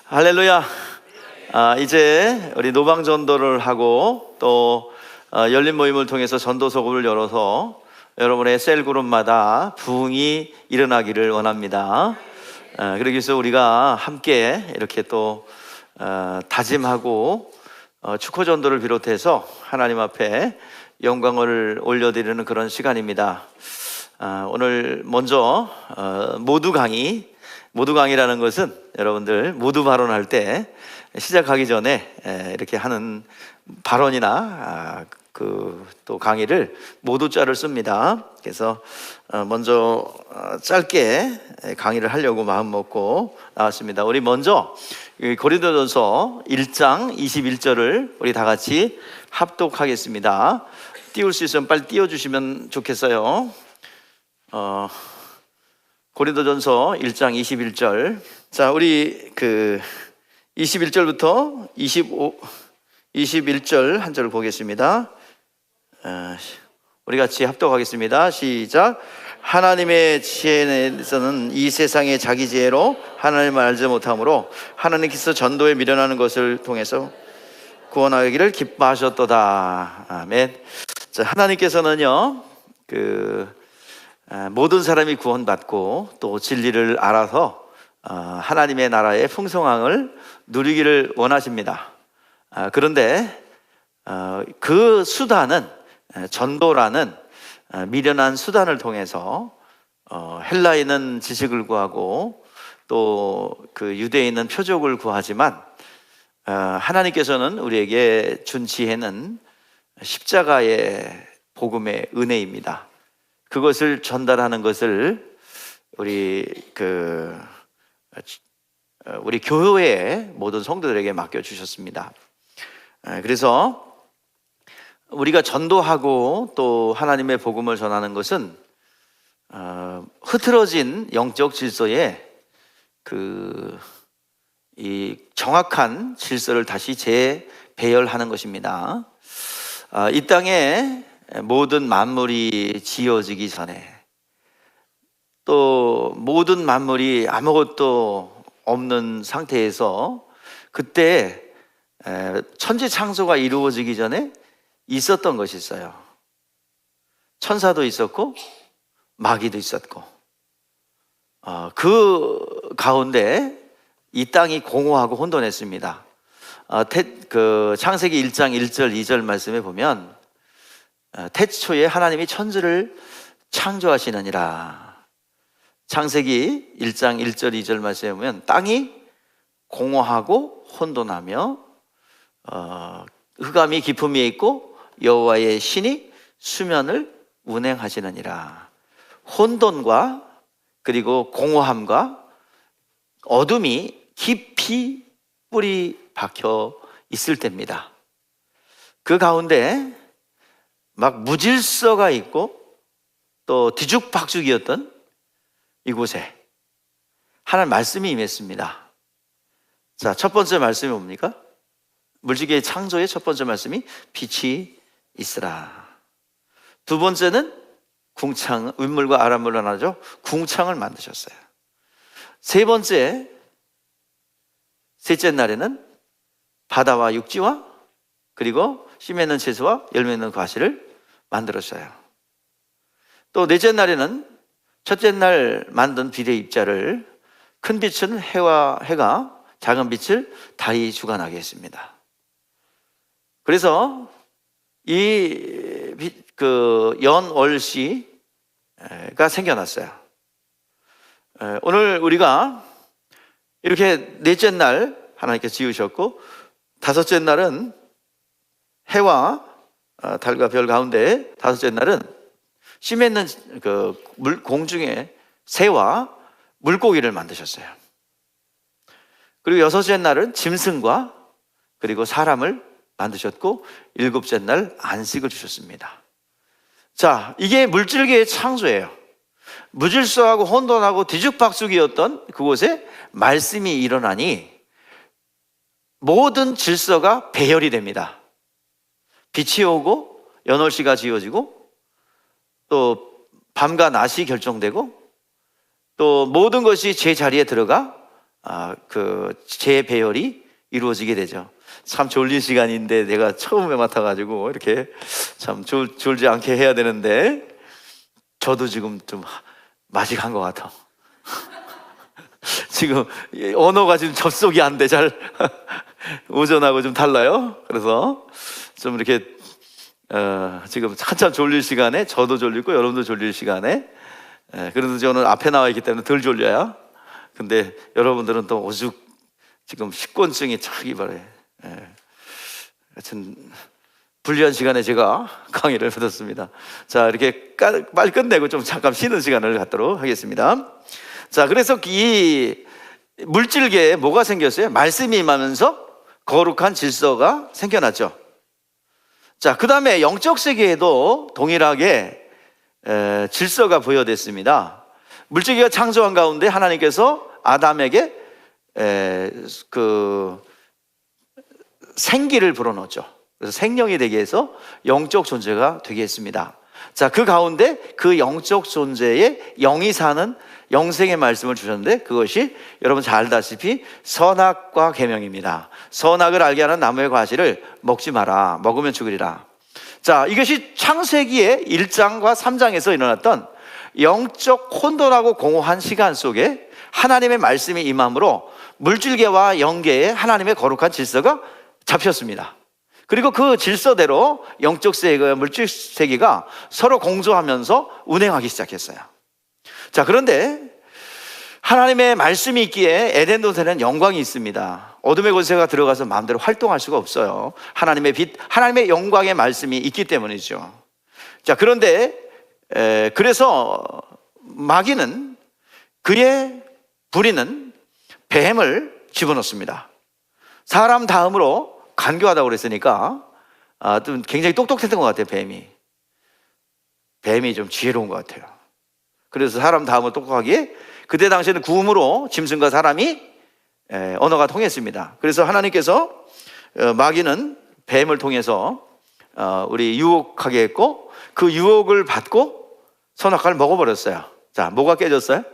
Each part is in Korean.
할렐루야. 이제 우리 노방 전도를 하고 또 열린 모임을 통해서 전도 소grup을 열어서 여러분의 셀 그룹마다 부흥이 일어나기를 원합니다. 그러기 위해서 우리가 함께 이렇게 또 다짐하고 축호 전도를 비롯해서 하나님 앞에 영광을 올려드리는 그런 시간입니다. 오늘 먼저 모두 강의라는 것은 여러분들 모두 발언할 때 시작하기 전에 이렇게 하는 발언이나 또 강의를 모두 자를 씁니다. 그래서 먼저 짧게 강의를 하려고 마음 먹고 나왔습니다. 우리 먼저 고린도전서 1장 21절을 우리 다 같이 합독하겠습니다. 띄울 수 있으면 빨리 띄워주시면 좋겠어요. 고린도전서 1장 21절. 자, 우리 21절부터 21절 한 절을 보겠습니다. 우리 같이 합독하겠습니다. 시작. 하나님의 지혜에서는 이 세상의 자기 지혜로 하나님을 알지 못하므로 하나님께서 전도에 미련하는 것을 통해서 구원하기를 기뻐하셨도다. 아멘. 자, 하나님께서는요, 모든 사람이 구원받고 또 진리를 알아서 하나님의 나라의 풍성함을 누리기를 원하십니다. 그런데 그 수단은 전도라는 미련한 수단을 통해서 헬라인은 지식을 구하고 또 그 유대인은 표적을 구하지만 하나님께서는 우리에게 준 지혜는 십자가의 복음의 은혜입니다. 그것을 전달하는 것을 우리 교회의 모든 성도들에게 맡겨주셨습니다. 그래서 우리가 전도하고 또 하나님의 복음을 전하는 것은 흐트러진 영적 질서에 이 정확한 질서를 다시 재배열하는 것입니다. 이 땅에 모든 만물이 지어지기 전에 또 모든 만물이 아무것도 없는 상태에서 그때 천지 창조가 이루어지기 전에 있었던 것이 있어요. 천사도 있었고 마귀도 있었고 그 가운데 이 땅이 공허하고 혼돈했습니다. 창세기 1장 1절 2절 말씀에 보면 태초에 하나님이 천지를 창조하시느니라. 창세기 1장 1절 2절 말씀에 보면 땅이 공허하고 혼돈하며 흑암이 깊음 위에 있고 여호와의 신이 수면을 운행하시느니라. 혼돈과 그리고 공허함과 어둠이 깊이 뿌리 박혀 있을 때입니다. 그 가운데 막 무질서가 있고 또 뒤죽박죽이었던 이곳에 하나님 말씀이 임했습니다. 자, 첫 번째 말씀이 뭡니까? 물질계의 창조의 첫 번째 말씀이 빛이 있으라. 두 번째는 윗물과 아랫물로 나누죠. 궁창을 만드셨어요. 셋째 날에는 바다와 육지와 그리고 씨 맺는 채소와 열매 맺는 과실을 만들었어요. 또 넷째 날에는 첫째 날 만든 빛의 입자를 큰 빛은 해가 작은 빛을 달이 주관하게 했습니다. 그래서 이 연월시가 생겨났어요. 오늘 우리가 이렇게 넷째 날 하나님께서 지으셨고 다섯째 날은 해와 달과 별 가운데 다섯째 날은 씨 맺는 공중의 새와 물고기를 만드셨어요. 그리고 여섯째 날은 짐승과 그리고 사람을 만드셨고 일곱째 날 안식을 주셨습니다. 자, 이게 물질계의 창조예요. 무질서하고 혼돈하고 뒤죽박죽이었던 그곳에 말씀이 일어나니 모든 질서가 배열이 됩니다. 빛이 오고 연월시가 지어지고 또 밤과 낮이 결정되고 또 모든 것이 제 자리에 들어가 그 재배열이 이루어지게 되죠. 참 졸린 시간인데 내가 처음에 맡아가지고 이렇게 참 졸지 않게 해야 되는데 저도 지금 좀 맛이 간 것 같아. 지금 언어가 지금 접속이 안 돼. 잘 오전하고 좀 달라요. 그래서 좀 이렇게 지금 한참 졸릴 시간에 저도 졸리고 여러분도 졸릴 시간에 그래도 저는 앞에 나와 있기 때문에 덜 졸려요. 근데 여러분들은 또 오죽 지금 식곤증이 차기 바래. 하여튼 불리한 시간에 제가 강의를 받았습니다. 자, 이렇게 빨리 끝내고 좀 잠깐 쉬는 시간을 갖도록 하겠습니다. 자, 그래서 이 물질계에 뭐가 생겼어요? 말씀이 임하면서 거룩한 질서가 생겨났죠. 자, 그 다음에 영적 세계에도 동일하게 질서가 부여됐습니다. 물질계가 창조한 가운데 하나님께서 아담에게 그 생기를 불어넣었죠. 그래서 생명이 되게 해서 영적 존재가 되게 했습니다. 자, 그 가운데 그 영적 존재에 영이 사는 영생의 말씀을 주셨는데 그것이 여러분 잘 알다시피 선악과 계명입니다. 선악을 알게 하는 나무의 과실을 먹지 마라. 먹으면 죽으리라. 자, 이것이 창세기의 1장과 3장에서 일어났던 영적 혼돈하고 공허한 시간 속에 하나님의 말씀이 임함으로 물질계와 영계에 하나님의 거룩한 질서가 잡혔습니다. 그리고 그 질서대로 영적 세계와 물질 세계가 서로 공조하면서 운행하기 시작했어요. 자, 그런데 하나님의 말씀이 있기에 에덴 동산에는 영광이 있습니다. 어둠의 권세가 들어가서 마음대로 활동할 수가 없어요. 하나님의 빛, 하나님의 영광의 말씀이 있기 때문이죠. 자, 그런데 그래서 마귀는 그의 부리는 뱀을 집어넣습니다. 사람 다음으로 간교하다고 그랬으니까 좀 굉장히 똑똑했던 것 같아요. 뱀이 좀 지혜로운 것 같아요. 그래서 사람 다음으로 똑똑하기에 그때 당시에는 구음으로 짐승과 사람이 언어가 통했습니다. 그래서 하나님께서 마귀는 뱀을 통해서 우리 유혹하게 했고 그 유혹을 받고 선악과를 먹어버렸어요. 자, 뭐가 깨졌어요?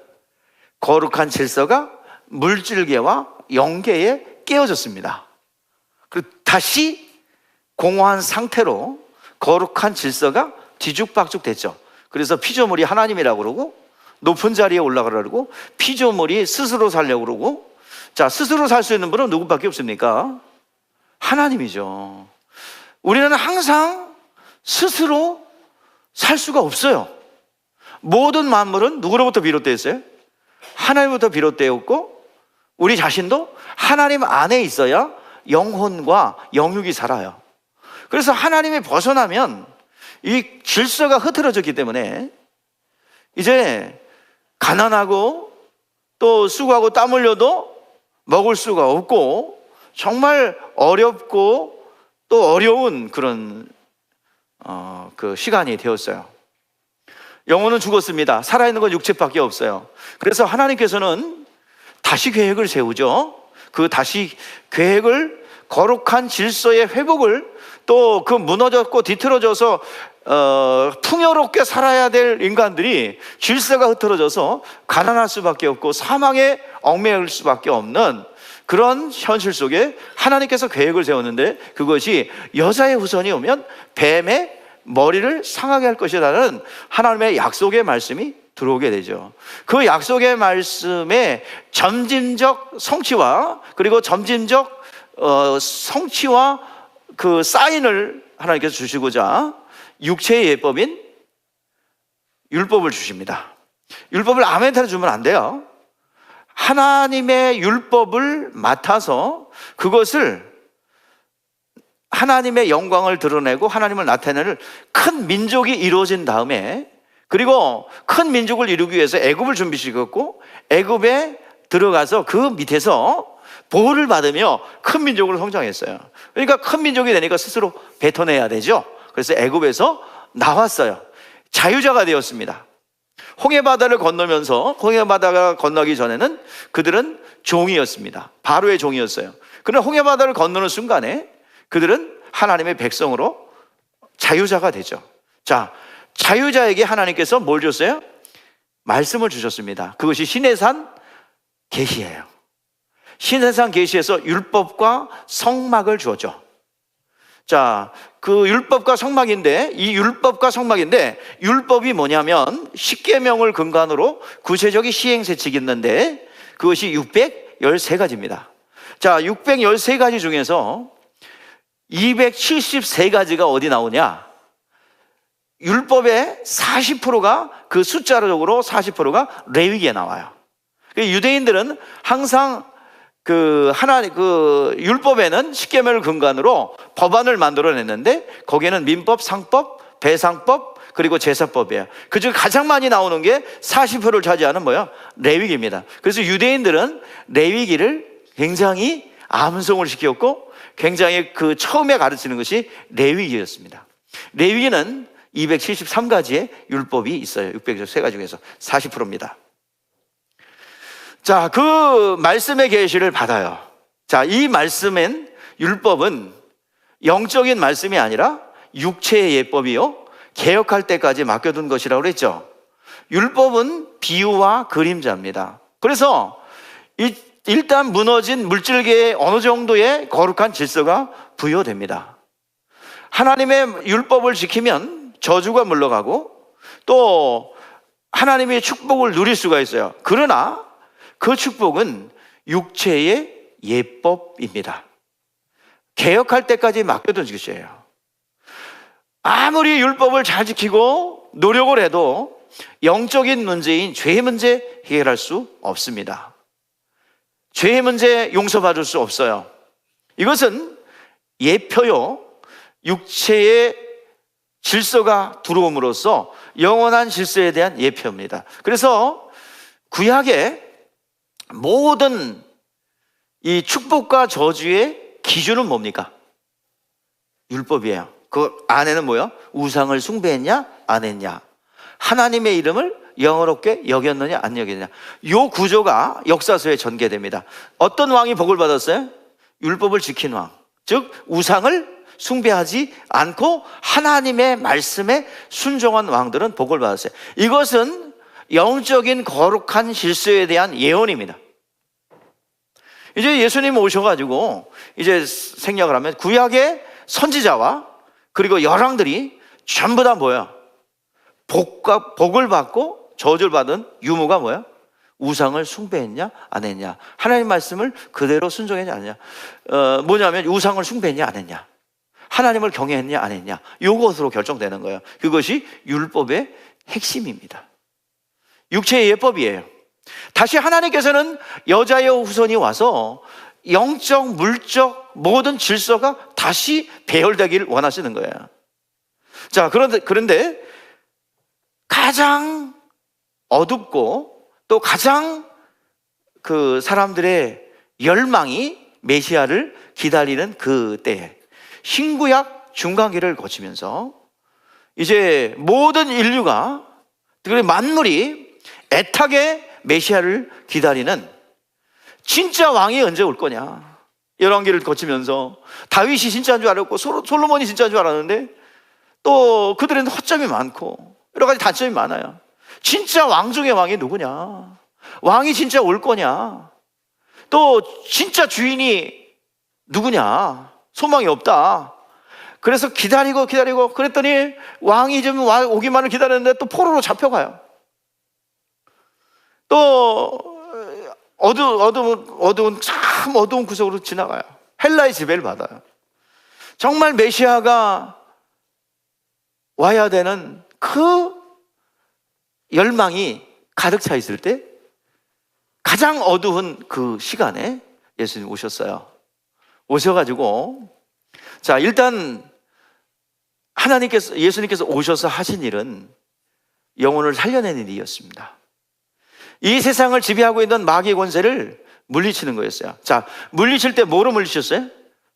거룩한 질서가 물질계와 영계에 깨어졌습니다. 그리고 다시 공허한 상태로 거룩한 질서가 뒤죽박죽 됐죠. 그래서 피조물이 하나님이라고 그러고 높은 자리에 올라가라고 그러고 피조물이 스스로 살려고 그러고 자, 스스로 살 수 있는 분은 누구밖에 없습니까? 하나님이죠. 우리는 항상 스스로 살 수가 없어요. 모든 만물은 누구로부터 비롯되어 있어요? 하나님부터 비롯되었고 우리 자신도 하나님 안에 있어야 영혼과 영육이 살아요. 그래서 하나님이 벗어나면 이 질서가 흐트러졌기 때문에 이제 가난하고 또 수고하고 땀 흘려도 먹을 수가 없고 정말 어렵고 또 어려운 그런 그 시간이 되었어요. 영혼은 죽었습니다. 살아있는 건 육체밖에 없어요. 그래서 하나님께서는 다시 계획을 세우죠. 그 다시 계획을 거룩한 질서의 회복을 또 그 무너졌고 뒤틀어져서 풍요롭게 살아야 될 인간들이 질서가 흐트러져서 가난할 수밖에 없고 사망에 얽매일 수밖에 없는 그런 현실 속에 하나님께서 계획을 세웠는데 그것이 여자의 후손이 오면 뱀의 머리를 상하게 할 것이라는 하나님의 약속의 말씀이 들어오게 되죠. 그 약속의 말씀의 점진적 성취와 그리고 점진적 성취와 그 사인을 하나님께서 주시고자 육체의 예법인 율법을 주십니다. 율법을 아멘타로 주면 안 돼요. 하나님의 율법을 맡아서 그것을 하나님의 영광을 드러내고 하나님을 나타내는 큰 민족이 이루어진 다음에 그리고 큰 민족을 이루기 위해서 애굽을 준비시켰고 애굽에 들어가서 그 밑에서 보호를 받으며 큰 민족으로 성장했어요. 그러니까 큰 민족이 되니까 스스로 뱉어내야 되죠. 그래서 애굽에서 나왔어요. 자유자가 되었습니다. 홍해바다를 건너면서 홍해바다가 건너기 전에는 그들은 종이었습니다. 바로의 종이었어요. 그러나 홍해바다를 건너는 순간에 그들은 하나님의 백성으로 자유자가 되죠. 자, 자유자에게 하나님께서 뭘 줬어요? 말씀을 주셨습니다. 그것이 시내산 계시예요. 신해상 계시에서 율법과 성막을 주었죠. 자, 그 율법과 성막인데, 이 율법과 성막인데, 율법이 뭐냐면 십계명을 근간으로 구체적인 시행세칙이 있는데 그것이 613가지입니다. 자, 613가지 중에서 273가지가 어디 나오냐? 율법의 40%가, 그 숫자적으로 40%가 레위기에 나와요. 유대인들은 항상 그 율법에는 십계명을 근간으로 법안을 만들어냈는데 거기에는 민법, 상법, 배상법, 그리고 제사법이에요. 그중 가장 많이 나오는 게 40%를 차지하는 뭐예요? 레위기입니다. 그래서 유대인들은 레위기를 굉장히 암송을 시켰고 굉장히 그 처음에 가르치는 것이 레위기였습니다. 레위기는 273가지의 율법이 있어요. 603가지 중에서 40%입니다. 자, 그 말씀의 계시를 받아요. 자, 이 말씀은, 율법은 영적인 말씀이 아니라 육체의 예법이요, 개혁할 때까지 맡겨둔 것이라고 그랬죠. 율법은 비유와 그림자입니다. 그래서 일단 무너진 물질계에 어느 정도의 거룩한 질서가 부여됩니다. 하나님의 율법을 지키면 저주가 물러가고 또 하나님의 축복을 누릴 수가 있어요. 그러나 그 축복은 육체의 예법입니다. 개혁할 때까지 맡겨둔 것이에요. 아무리 율법을 잘 지키고 노력을 해도 영적인 문제인 죄의 문제 해결할 수 없습니다. 죄의 문제 용서받을 수 없어요. 이것은 예표요, 육체의 질서가 들어옴으로써 영원한 질서에 대한 예표입니다. 그래서 구약의 모든 이 축복과 저주의 기준은 뭡니까? 율법이에요. 그 안에는 뭐요? 우상을 숭배했냐 안 했냐, 하나님의 이름을 영어롭게 여겼느냐 안 여겼느냐, 이 구조가 역사서에 전개됩니다. 어떤 왕이 복을 받았어요? 율법을 지킨 왕, 즉 우상을 숭배하지 않고 하나님의 말씀에 순종한 왕들은 복을 받았어요. 이것은 영적인 거룩한 질서에 대한 예언입니다. 이제 예수님 오셔가지고 이제 생략을 하면 구약의 선지자와 그리고 열왕들이 전부 다 뭐야? 복을 받고 저주를 받은 유무가 뭐야? 우상을 숭배했냐 안 했냐, 하나님 말씀을 그대로 순종했냐 안 했냐, 뭐냐면 우상을 숭배했냐 안 했냐, 하나님을 경외했냐 안 했냐, 이것으로 결정되는 거예요. 그것이 율법의 핵심입니다. 육체의 예법이에요. 다시 하나님께서는 여자의 후손이 와서 영적, 물적 모든 질서가 다시 배열되기를 원하시는 거예요. 자, 그런데 가장 어둡고 또 가장 그 사람들의 열망이 메시아를 기다리는 그때, 신구약 중간기를 거치면서 이제 모든 인류가, 그리고 만물이 애타게 메시아를 기다리는 진짜 왕이 언제 올 거냐, 열왕기를 거치면서 다윗이 진짜인 줄 알았고 솔로몬이 진짜인 줄 알았는데 또 그들은 허점이 많고 여러 가지 단점이 많아요. 진짜 왕 중의 왕이 누구냐, 왕이 진짜 올 거냐, 또 진짜 주인이 누구냐, 소망이 없다. 그래서 기다리고 그랬더니 왕이 좀 오기만을 기다렸는데 또 포로로 잡혀가요. 또 참 어두운 구석으로 지나가요. 헬라의 지배를 받아요. 정말 메시아가 와야 되는 그 열망이 가득 차 있을 때 가장 어두운 그 시간에 예수님 오셨어요. 오셔가지고, 자, 일단 예수님께서 오셔서 하신 일은 영혼을 살려내는 일이었습니다. 이 세상을 지배하고 있는 마귀의 권세를 물리치는 거였어요. 자, 물리칠 때 뭐로 물리쳤어요?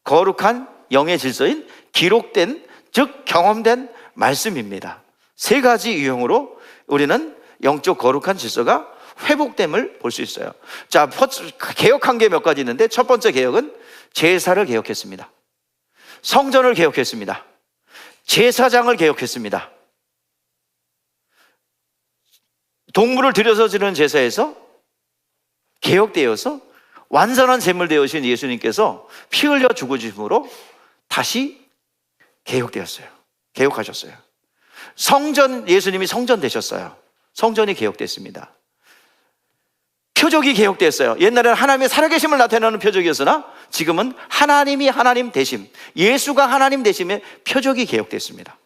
거룩한 영의 질서인 기록된, 즉 경험된 말씀입니다. 세 가지 유형으로 우리는 영적 거룩한 질서가 회복됨을 볼 수 있어요. 자, 개혁한 게 몇 가지 있는데, 첫 번째 개혁은 제사를 개혁했습니다. 성전을 개혁했습니다. 제사장을 개혁했습니다. 동물을 들여서 지는 제사에서 개혁되어서 완전한 제물 되어신 예수님께서 피 흘려 죽으심으로 다시 개혁되었어요. 개혁하셨어요. 성전, 예수님이 성전 되셨어요. 성전이 개혁됐습니다. 표적이 개혁됐어요. 옛날에는 하나님의 살아계심을 나타내는 표적이었으나 지금은 하나님이 하나님 되심, 예수가 하나님 되심의 표적이 개혁됐습니다.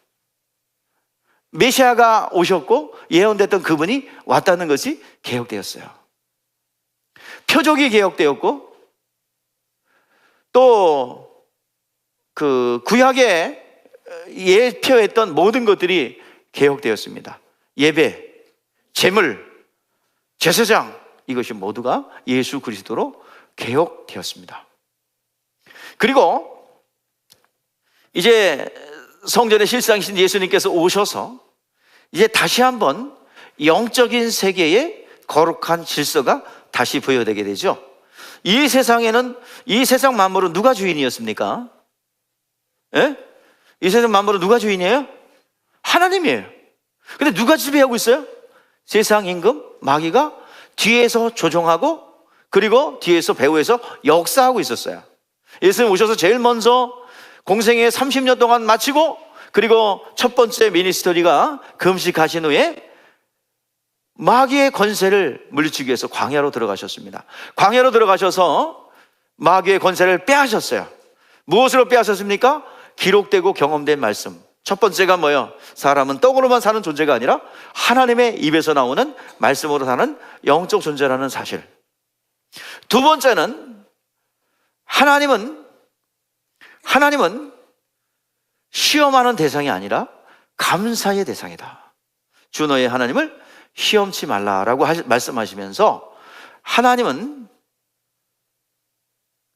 메시아가 오셨고 예언됐던 그분이 왔다는 것이 개혁되었어요. 표적이 개혁되었고, 또 그 구약에 예표했던 모든 것들이 개혁되었습니다. 예배, 제물, 제사장, 이것이 모두가 예수 그리스도로 개혁되었습니다. 그리고 이제 성전의 실상이신 예수님께서 오셔서 이제 다시 한번 영적인 세계에 거룩한 질서가 다시 부여되게 되죠. 이 세상에는, 이 세상 만물은 누가 주인이었습니까? 예? 이 세상 만물은 누가 주인이에요? 하나님이에요. 근데 누가 지배하고 있어요? 세상 임금 마귀가 뒤에서 조종하고, 그리고 뒤에서 배후에서 역사하고 있었어요. 예수님 오셔서 제일 먼저 공생애 30년 동안 마치고, 그리고 첫 번째 미니스터리가 금식하신 후에 마귀의 권세를 물리치기 위해서 광야로 들어가셨습니다. 광야로 들어가셔서 마귀의 권세를 빼앗으셨어요. 무엇으로 빼앗았습니까? 기록되고 경험된 말씀. 첫 번째가 뭐예요? 사람은 떡으로만 사는 존재가 아니라 하나님의 입에서 나오는 말씀으로 사는 영적 존재라는 사실. 두 번째는 하나님은 시험하는 대상이 아니라 감사의 대상이다. 주 너의 하나님을 시험치 말라라고 말씀하시면서 하나님은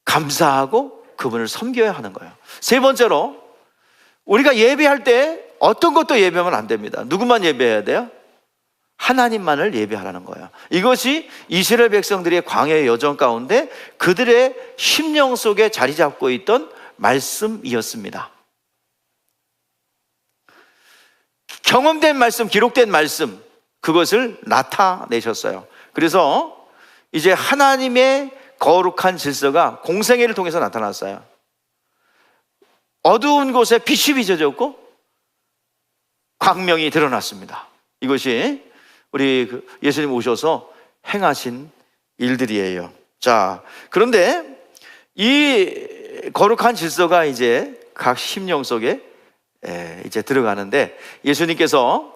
감사하고 그분을 섬겨야 하는 거예요. 세 번째로 우리가 예배할 때 어떤 것도 예배하면 안 됩니다. 누구만 예배해야 돼요? 하나님만을 예배하라는 거예요. 이것이 이스라엘 백성들의 광야의 여정 가운데 그들의 심령 속에 자리 잡고 있던 말씀이었습니다. 경험된 말씀, 기록된 말씀, 그것을 나타내셨어요. 그래서 이제 하나님의 거룩한 질서가 공생애를 통해서 나타났어요. 어두운 곳에 빛이 비춰졌고 광명이 드러났습니다. 이것이 우리 예수님 오셔서 행하신 일들이에요. 자, 그런데 이 거룩한 질서가 이제 각 심령 속에 이제 들어가는데, 예수님께서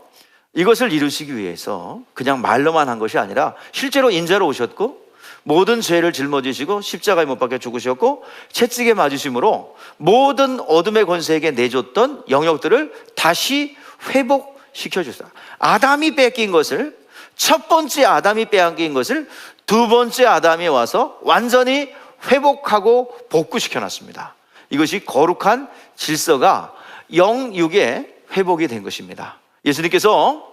이것을 이루시기 위해서 그냥 말로만 한 것이 아니라 실제로 인자로 오셨고 모든 죄를 짊어지시고 십자가에 못 박혀 죽으셨고 채찍에 맞으심으로 모든 어둠의 권세에게 내줬던 영역들을 다시 회복시켜 주셨다. 아담이 뺏긴 것을, 첫 번째 아담이 빼앗긴 것을 두 번째 아담이 와서 완전히 회복하고 복구시켜 놨습니다. 이것이 거룩한 질서가 영육에 회복이 된 것입니다. 예수님께서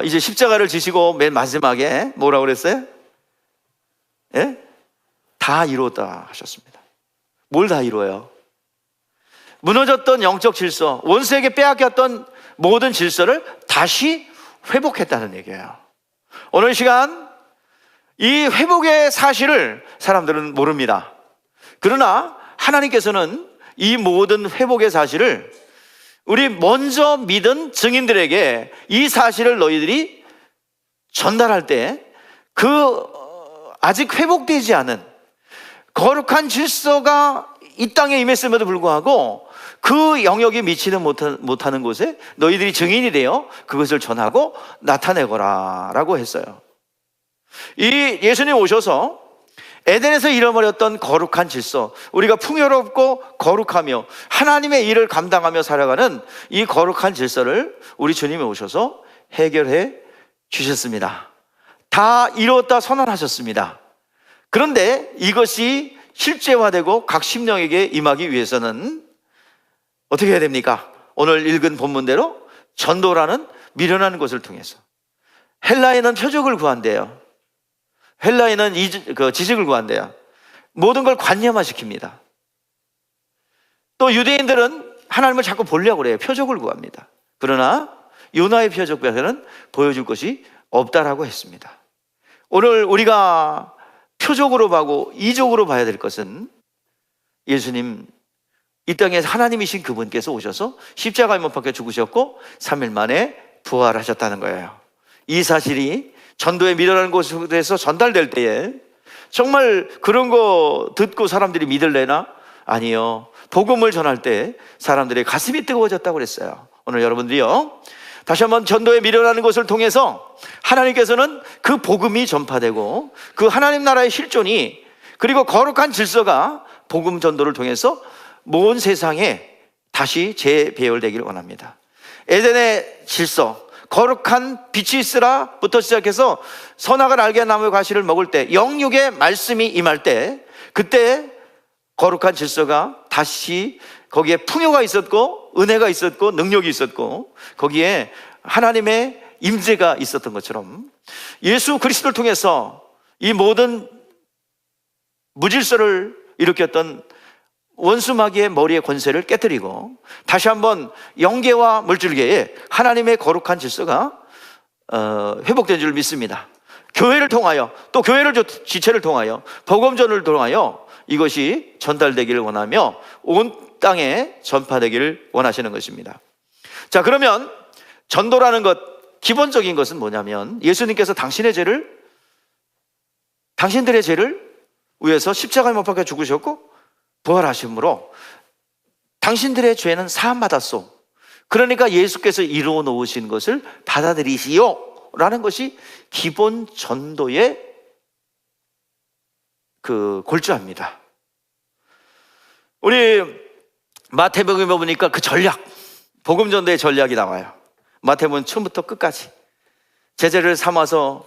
이제 십자가를 지시고 맨 마지막에 뭐라고 그랬어요? 예? 다 이루었다 하셨습니다. 뭘 다 이루어요? 무너졌던 영적 질서, 원수에게 빼앗겼던 모든 질서를 다시 회복했다는 얘기예요. 오늘 시간 이 회복의 사실을 사람들은 모릅니다. 그러나 하나님께서는 이 모든 회복의 사실을 우리 먼저 믿은 증인들에게 이 사실을 너희들이 전달할 때 그 아직 회복되지 않은 거룩한 질서가 이 땅에 임했음에도 불구하고 그 영역이 미치는 못하는 곳에 너희들이 증인이 되어 그것을 전하고 나타내거라 라고 했어요. 이 예수님 오셔서 에덴에서 잃어버렸던 거룩한 질서, 우리가 풍요롭고 거룩하며 하나님의 일을 감당하며 살아가는 이 거룩한 질서를 우리 주님이 오셔서 해결해 주셨습니다. 다 이루었다 선언하셨습니다. 그런데 이것이 실제화되고 각 심령에게 임하기 위해서는 어떻게 해야 됩니까? 오늘 읽은 본문대로 전도라는 미련한 것을 통해서. 헬라에는 표적을 구한대요. 헬라에는 지식을 구한대요. 모든 걸 관념화시킵니다. 또 유대인들은 하나님을 자꾸 보려고 그래요. 표적을 구합니다. 그러나 요나의 표적에서는 보여줄 것이 없다라고 했습니다. 오늘 우리가 표적으로 보고 이적으로 봐야 될 것은 예수님, 이 땅에 하나님이신 그분께서 오셔서 십자가에 못 박혀 죽으셨고 3일 만에 부활하셨다는 거예요. 이 사실이 전도에 밀어라는 곳에서 전달될 때에 정말 그런 거 듣고 사람들이 믿을래나? 아니요. 복음을 전할 때 사람들의 가슴이 뜨거워졌다고 그랬어요. 오늘 여러분들이요, 다시 한번 전도에 밀어라는 것을 통해서 하나님께서는 그 복음이 전파되고 그 하나님 나라의 실존이, 그리고 거룩한 질서가 복음 전도를 통해서 온 세상에 다시 재배열되기를 원합니다. 에덴의 질서, 거룩한 빛이 있으라부터 시작해서 선악을 알게 한 나무의 과실을 먹을 때, 영육의 말씀이 임할 때, 그때 거룩한 질서가 다시 거기에 풍요가 있었고 은혜가 있었고 능력이 있었고 거기에 하나님의 임재가 있었던 것처럼 예수 그리스도를 통해서 이 모든 무질서를 일으켰던 원수 마귀의 머리의 권세를 깨뜨리고 다시 한번 영계와 물질계에 하나님의 거룩한 질서가 회복된 줄 믿습니다. 교회를 통하여, 또 교회를 지체를 통하여, 복음전을 통하여 이것이 전달되기를 원하며 온 땅에 전파되기를 원하시는 것입니다. 자, 그러면 전도라는 것, 기본적인 것은 뭐냐면 예수님께서 당신들의 죄를 위해서 십자가에 못 박혀 죽으셨고 부활하심으로 당신들의 죄는 사함받았소. 그러니까 예수께서 이루어 놓으신 것을 받아들이시오 라는 것이 기본 전도의 그 골자입니다. 우리 마태복음에 보니까 그 전략, 복음 전도의 전략이 나와요. 마태복음 처음부터 끝까지 제자를 삼아서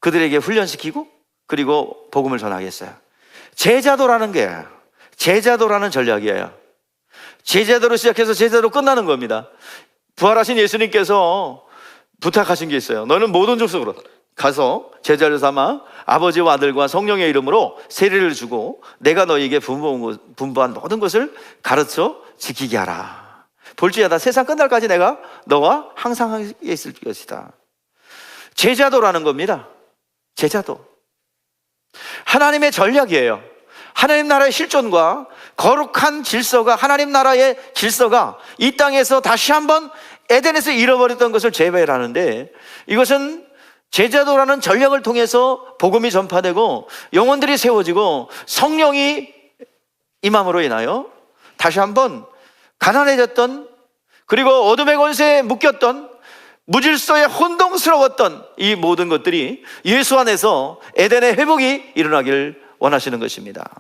그들에게 훈련시키고 그리고 복음을 전하겠어요. 제자도라는 게, 제자도라는 전략이에요. 제자도로 시작해서 제자도로 끝나는 겁니다. 부활하신 예수님께서 부탁하신 게 있어요. 너는 모든 족속으로 가서 제자를 삼아 아버지와 아들과 성령의 이름으로 세례를 주고 내가 너희에게 분부한 모든 것을 가르쳐 지키게 하라. 볼지어다 세상 끝날까지 내가 너와 항상 함께 있을 것이다. 제자도라는 겁니다. 제자도. 하나님의 전략이에요. 하나님 나라의 실존과 거룩한 질서가, 하나님 나라의 질서가 이 땅에서 다시 한번 에덴에서 잃어버렸던 것을 재배하는데, 이것은 제자도라는 전략을 통해서 복음이 전파되고 영혼들이 세워지고 성령이 임함으로 인하여 다시 한번 가난해졌던, 그리고 어둠의 권세에 묶였던, 무질서에 혼동스러웠던 이 모든 것들이 예수 안에서 에덴의 회복이 일어나기를 원하시는 것입니다.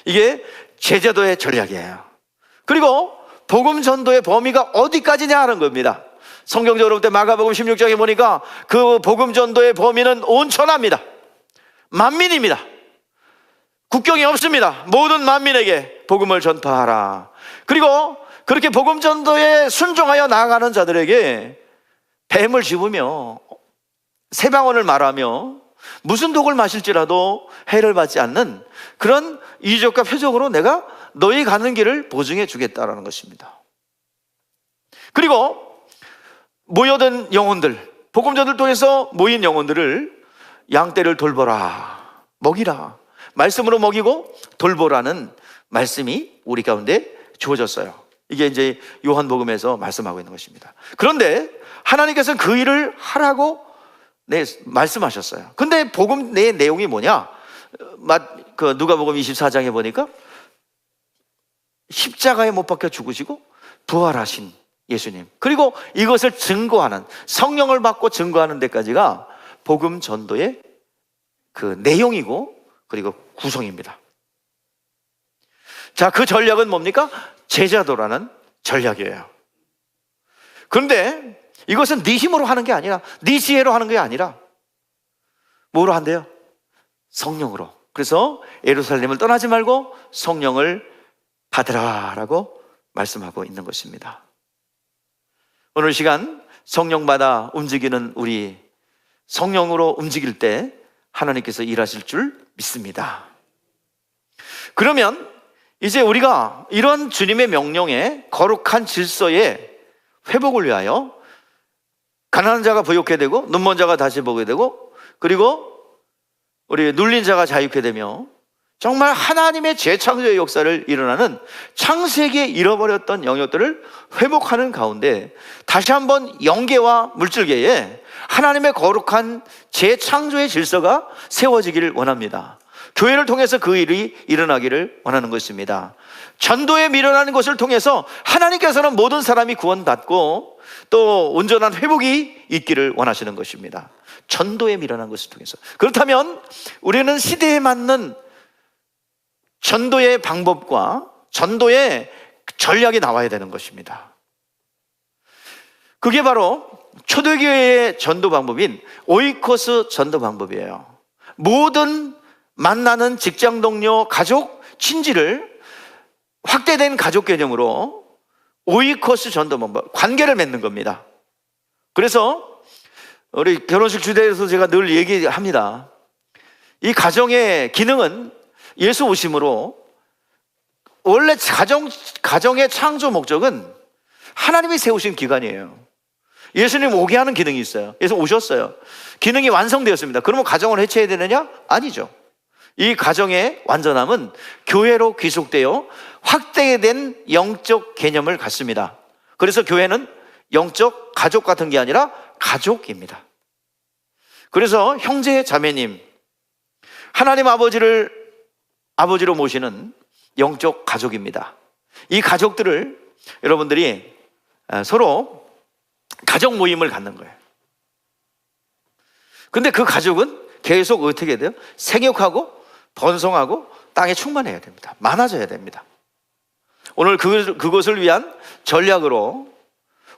이게 제자도의 전략이에요. 그리고 복음 전도의 범위가 어디까지냐 하는 겁니다. 성경적으로 볼 때 마가복음 16장에 보니까 그 복음 전도의 범위는 온천하입니다. 만민입니다. 국경이 없습니다. 모든 만민에게 복음을 전파하라. 그리고 그렇게 복음 전도에 순종하여 나아가는 자들에게 뱀을 집으며 세방언을 말하며 무슨 독을 마실지라도 해를 받지 않는 그런 이적과 표적으로 내가 너희 가는 길을 보증해 주겠다라는 것입니다. 그리고 모여든 영혼들, 복음전을 통해서 모인 영혼들을 양떼를 돌보라, 먹이라, 말씀으로 먹이고 돌보라는 말씀이 우리 가운데 주어졌어요. 이게 이제 요한복음에서 말씀하고 있는 것입니다. 그런데 하나님께서는 그 일을 하라고 말씀하셨어요. 근데 복음 내 내용이 뭐냐? 누가복음 24장에 보니까 십자가에 못 박혀 죽으시고 부활하신 예수님, 그리고 이것을 증거하는, 성령을 받고 증거하는 데까지가 복음 전도의 그 내용이고 그리고 구성입니다. 자, 그 전략은 뭡니까? 제자도라는 전략이에요. 그런데 이것은 네 힘으로 하는 게 아니라, 네 지혜로 하는 게 아니라 뭐로 한대요? 성령으로. 그래서 예루살렘을 떠나지 말고 성령을 받으라라고 말씀하고 있는 것입니다. 오늘 시간 성령 받아 움직이는 우리, 성령으로 움직일 때 하나님께서 일하실 줄 믿습니다. 그러면 이제 우리가 이런 주님의 명령에, 거룩한 질서의 회복을 위하여 가난한 자가 부욕해 되고 눈먼 자가 다시 보게 되고, 그리고 우리 눌린 자가 자유케 되며 정말 하나님의 재창조의 역사를 일어나는 창세기에 잃어버렸던 영역들을 회복하는 가운데 다시 한번 영계와 물질계에 하나님의 거룩한 재창조의 질서가 세워지기를 원합니다. 교회를 통해서 그 일이 일어나기를 원하는 것입니다. 전도에 밀어나는 것을 통해서 하나님께서는 모든 사람이 구원받고 또 온전한 회복이 있기를 원하시는 것입니다. 전도에 밀어난 것을 통해서. 그렇다면 우리는 시대에 맞는 전도의 방법과 전도의 전략이 나와야 되는 것입니다. 그게 바로 초대교회의 전도 방법인 오이코스 전도 방법이에요. 모든 만나는 직장 동료, 가족, 친지를 확대된 가족 개념으로 오이코스 전도 방법, 관계를 맺는 겁니다. 그래서 우리 결혼식 주대에서 제가 늘 얘기합니다. 이 가정의 기능은 예수 오심으로, 원래 가정의 창조 목적은 하나님이 세우신 기관이에요. 예수님 오게 하는 기능이 있어요. 예수 오셨어요. 기능이 완성되었습니다. 그러면 가정을 해체해야 되느냐? 아니죠. 이 가정의 완전함은 교회로 귀속되어 확대된 영적 개념을 갖습니다. 그래서 교회는 영적 가족 같은 게 아니라 가족입니다. 그래서 형제 자매님, 하나님 아버지로 모시는 영적 가족입니다. 이 가족들을 여러분들이 서로 가족 모임을 갖는 거예요. 근데 그 가족은 계속 어떻게 돼요? 생육하고 번성하고 땅에 충만해야 됩니다. 많아져야 됩니다. 오늘 그것을 위한 전략으로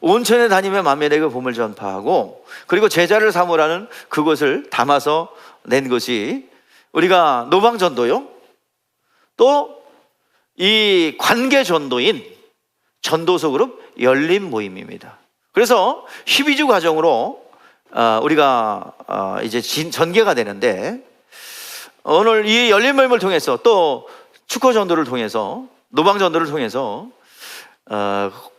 온천에 다니며 만민에게 복음을 전파하고 그리고 제자를 삼으라는 그것을 담아서 낸 것이 우리가 노방전도요, 또 이 관계전도인 전도서 그룹 열린 모임입니다. 그래서 12주 과정으로 우리가 이제 전개가 되는데, 오늘 이 열린 모임을 통해서 또 축구 전도를 통해서 노방 전도를 통해서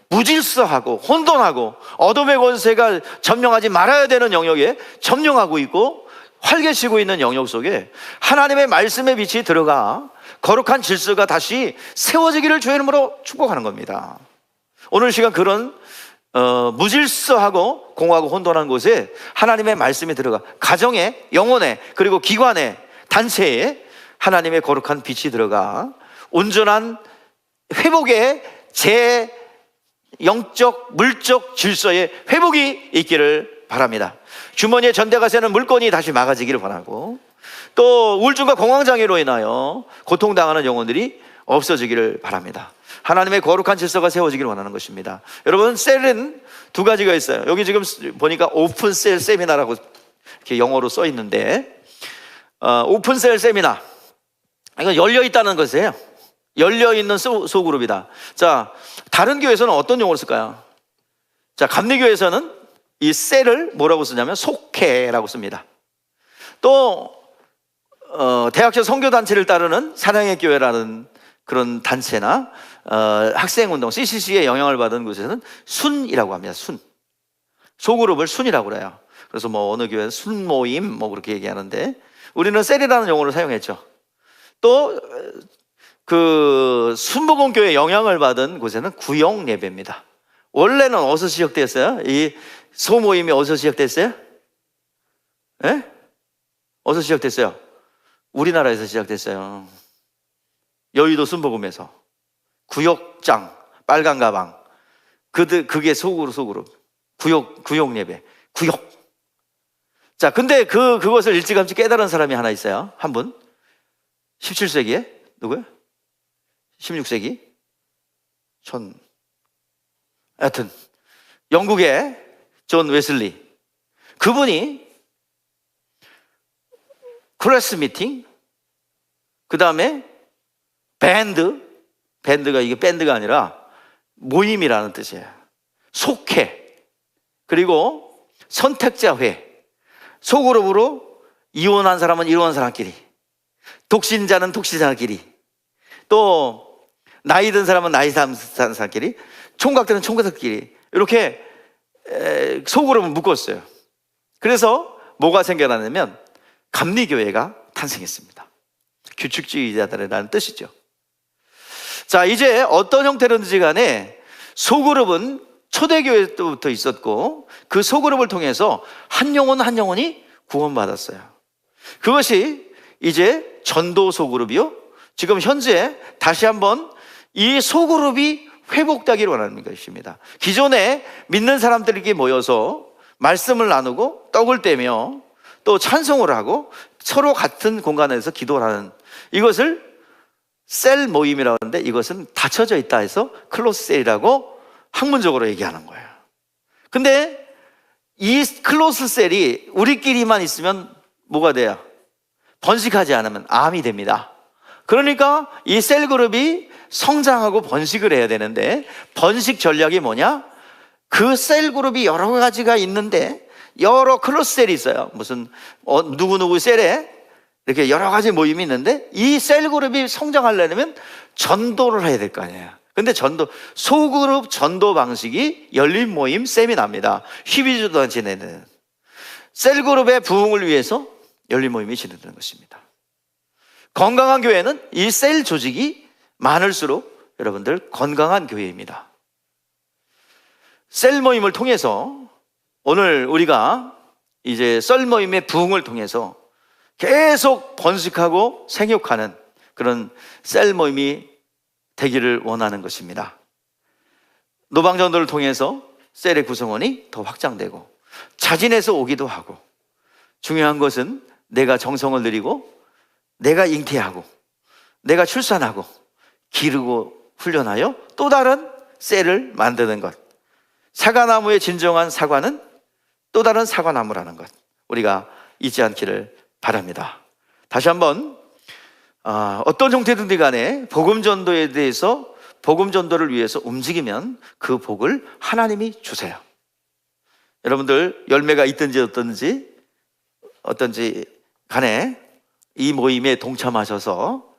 무질서하고 혼돈하고 어둠의 권세가 점령하지 말아야 되는 영역에 점령하고 있고 활개치고 있는 영역 속에 하나님의 말씀의 빛이 들어가 거룩한 질서가 다시 세워지기를 주의 이름으로 축복하는 겁니다. 오늘 시간 그런 무질서하고 공허하고 혼돈한 곳에 하나님의 말씀이 들어가 가정에, 영혼에, 그리고 기관에, 단체에 하나님의 거룩한 빛이 들어가 온전한 회복의 제 영적, 물적 질서의 회복이 있기를 바랍니다. 주머니에 전대가 새는 물건이 다시 막아지기를 바라고, 또 우울증과 공황장애로 인하여 고통당하는 영혼들이 없어지기를 바랍니다. 하나님의 거룩한 질서가 세워지기를 원하는 것입니다. 여러분, 셀은 두 가지가 있어요. 여기 지금 보니까 오픈셀 세미나라고 이렇게 영어로 써 있는데, 오픈셀 세미나, 이건 열려 있다는 것이에요. 열려 있는 소그룹이다. 자, 다른 교회에서는 어떤 용어를 쓸까요? 자, 감리교회에서는 이 셀을 뭐라고 쓰냐면 속회라고 씁니다. 또 대학교 선교단체를 따르는 사랑의 교회라는 그런 단체나 학생운동, CCC의 영향을 받은 곳에서는 순이라고 합니다. 순. 소그룹을 순이라고 그래요. 그래서 뭐 어느 교회는 순모임 뭐 그렇게 얘기하는데, 우리는 셀이라는 용어를 사용했죠. 또 그 순복음교회 영향을 받은 곳에는 구역 예배입니다. 원래는 어디서 시작됐어요? 이 소모임이 어디서 시작됐어요? 예? 어디서 시작됐어요? 우리나라에서 시작됐어요. 여의도 순복음에서. 구역장, 빨간 가방, 그게 소그룹. 구역 예배. 구역. 자, 근데 그것을 일찌감치 깨달은 사람이 하나 있어요. 한 분. 17세기에 누구요? 16세기? 하여튼 영국의 존 웨슬리, 그분이 클래스 미팅, 그 다음에 밴드가 이게 밴드가 아니라 모임이라는 뜻이에요. 속회, 그리고 선택자회, 소그룹으로 이혼한 사람은 이혼한 사람끼리, 독신자는 독신자끼리, 또 나이 든 사람은 나이 든 사람끼리, 총각들은 총각들끼리 이렇게 속으로 묶었어요. 그래서 뭐가 생겨나냐면 감리교회가 탄생했습니다. 규칙주의자들이라는 뜻이죠. 자, 이제 어떤 형태로든지 간에 소그룹은 초대교회 때부터 있었고 그 소그룹을 통해서 한 영혼 한 영혼이 구원받았어요. 그것이 이제 전도 소그룹이요, 지금 현재 다시 한번 이 소그룹이 회복되기를 원하는 것입니다. 기존에 믿는 사람들에게 모여서 말씀을 나누고 떡을 떼며 또 찬송을 하고 서로 같은 공간에서 기도를 하는, 이것을 셀 모임이라고 하는데 이것은 닫혀져 있다 해서 클로스 셀이라고 학문적으로 얘기하는 거예요. 근데 이 클로스 셀이 우리끼리만 있으면 뭐가 돼요? 번식하지 않으면 암이 됩니다. 그러니까 이 셀 그룹이 성장하고 번식을 해야 되는데 번식 전략이 뭐냐? 그 셀 그룹이 여러 가지가 있는데 여러 클로스 셀이 있어요. 무슨 누구누구 셀에 이렇게 여러 가지 모임이 있는데 이 셀 그룹이 성장하려면 전도를 해야 될 거 아니에요. 근데 소그룹 전도 방식이 열린 모임 세미나입니다. 12주 동안 진행되는 셀 그룹의 부흥을 위해서 열린 모임이 진행되는 것입니다. 건강한 교회는 이 셀 조직이 많을수록 여러분들 건강한 교회입니다. 셀 모임을 통해서 오늘 우리가 이제 셀 모임의 부흥을 통해서 계속 번식하고 생육하는 그런 셀 모임이 되기를 원하는 것입니다. 노방전도를 통해서 셀의 구성원이 더 확장되고 자진해서 오기도 하고, 중요한 것은 내가 정성을 들이고 내가 잉태하고 내가 출산하고 기르고 훈련하여 또 다른 셀을 만드는 것. 사과나무의 진정한 사과는 또 다른 사과나무라는 것, 우리가 잊지 않기를 바랍니다. 다시 한번 어떤 형태든지 간에 복음 전도에 대해서, 복음 전도를 위해서 움직이면 그 복을 하나님이 주세요. 여러분들 열매가 있든지 어떤지 간에 이 모임에 동참하셔서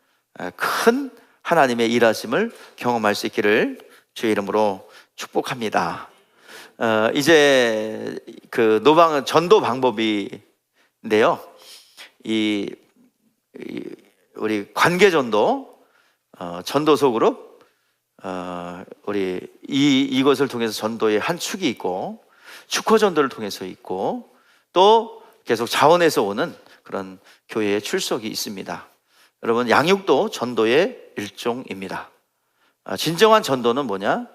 큰 하나님의 일하심을 경험할 수 있기를 주의 이름으로 축복합니다. 이제 그 전도 방법인데요, 우리 관계 전도, 전도소 그룹, 우리 이것을 통해서 전도의 한 축이 있고, 축호 전도를 통해서 있고, 또 계속 자원에서 오는 그런 교회의 출석이 있습니다. 여러분, 양육도 전도의 일종입니다. 진정한 전도는 뭐냐?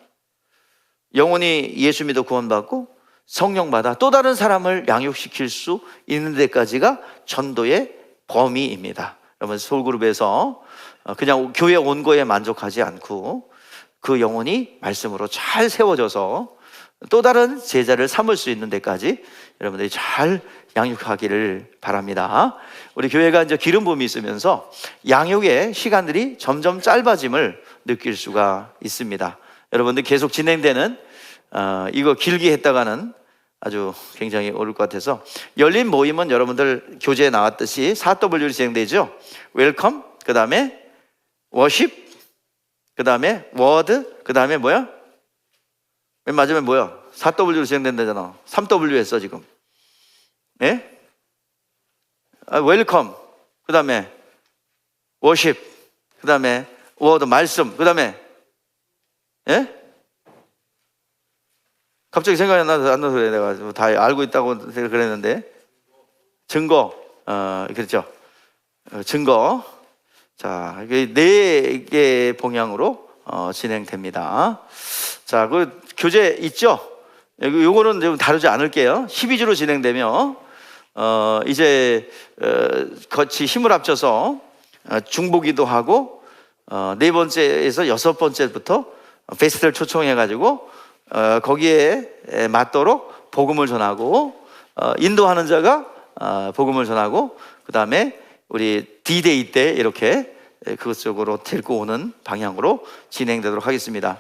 영혼이 예수 믿어 구원받고 성령 받아 또 다른 사람을 양육시킬 수 있는 데까지가 전도의 범위입니다. 여러분, 소그룹에서 그냥 교회 온 거에 만족하지 않고 그 영혼이 말씀으로 잘 세워져서 또 다른 제자를 삼을 수 있는 데까지 여러분들이 잘 양육하기를 바랍니다. 우리 교회가 이제 기름 부음이 있으면서 양육의 시간들이 점점 짧아짐을 느낄 수가 있습니다. 여러분들 계속 진행되는 이거 길게 했다가는 아주 굉장히 어려울 것 같아서, 열린 모임은 여러분들 교재에 나왔듯이 4W로 진행되죠. 웰컴, 그 다음에 워십, 그 다음에 워드, 그 다음에 뭐야? 맨 마지막에 뭐야? 4W로 진행된다잖아. 3W 했어 지금. 예? 웰컴, 그 다음에 워십, 그 다음에 워드, 말씀, 그 다음에 예? 갑자기 생각이 안 나서 그래. 내가 다 알고 있다고 그랬는데. 증거, 그렇죠. 증거. 자, 이게 4개 방향으로 진행됩니다. 자, 그 교재 있죠? 요거는 좀 다루지 않을게요. 12주로 진행되며 이제 같이 힘을 합쳐서 중보기도 하고 4번째에서 6번째부터 페스트를 초청해가지고 거기에 맞도록 복음을 전하고, 인도하는 자가 복음을 전하고, 그 다음에 우리 D-Day 때 이렇게 그쪽으로 데리고 오는 방향으로 진행되도록 하겠습니다.